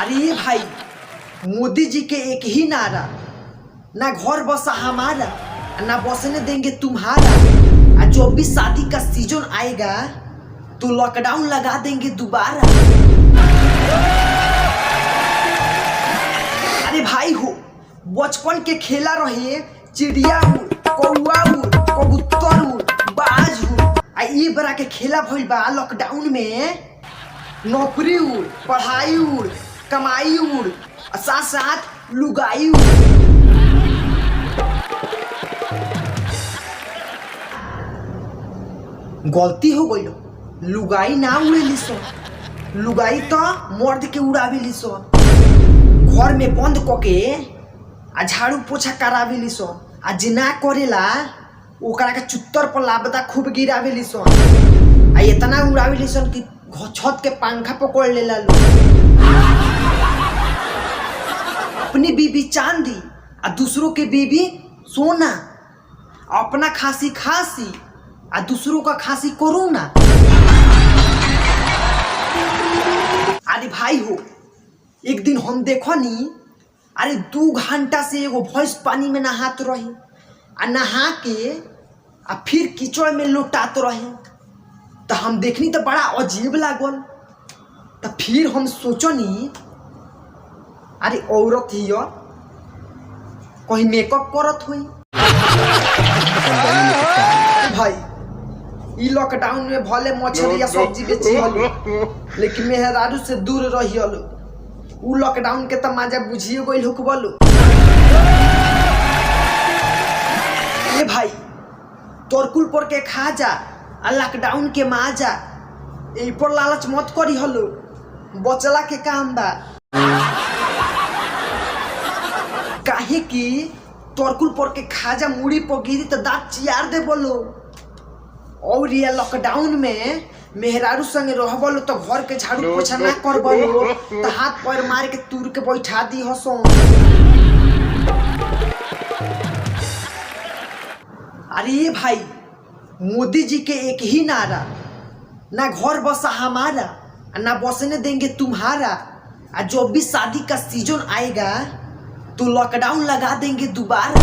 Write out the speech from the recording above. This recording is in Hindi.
अरे भाई, मोदी जी के एक ही नारा, ना घर बसा हमारा, ना बसने देंगे तुम्हारा। और जो भी शादी का सीजन आएगा तो लॉकडाउन लगा देंगे दोबारा। अरे भाई हो, बचपन के खेला रहे चिड़िया उड़, कौआ उड़, कबूतर उड़, बाज उड़। आ ये बड़ा के खेला भइल बा लॉकडाउन में नौकरी उड़, पढ़ाई उड़, कमाई उड़, साथ साथ लुगाई उड़। गलती हो गई, लुगाई ना उड़ेली सो, लुगाई तो मर्द के उड़ावेली सो। घर में बंद कके आ झाड़ू पोछा करावेली सो, आ जिना करेला ओकरा के चुत्तर पर लाबदा खूब गिरावेली सो। आ इतना उड़ावेली सो कि छत के पंखा पकड़ लेला लो। अपनी बीबी चांदी आ दूसरों के बीबी सोना, अपना खांसी खांसी आ दूसरों का खांसी कोरोना। अरे भाई हो, एक दिन हम देखो नी, अरे 2 घंटा से एगो भैंस पानी में नहात रही, आ नहा के आ फिर कीचड़ में लोटात रहे। तो हम देखनी तो बड़ा अजीब लागल। तो फिर हम सोचनी, अरे औरत ही कहीं मेकअप करत हुई। भाई ई लॉकडाउन में भले मछली या सब्जी बेची हलो, लेकिन मेहरारू से दूर रही हलो। उ लॉकडाउन के तो मजा बुझिए गई हो बोलो। ए भाई, तोरकुल पर के खा जा आ लॉकडाउन के माजा, ए पर लालच मत करी हलो, बचला के काम बा। काहे कि तोरकुल पर के खाजा मुड़ी पर गिरी तो दांत चियार दे बोलो। और ये लॉकडाउन में मेहरारू संगे रहबलो तो घर के झाड़ू पोछा ना करबलो, तो हाथ पैर मार के तूर के बैठा दी हसो। अरे भाई, मोदी जी के एक ही नारा, ना घर बसा हमारा, ना बसने देंगे तुम्हारा। और जो भी शादी का सीजन आएगा तो लॉकडाउन लगा देंगे दोबारा।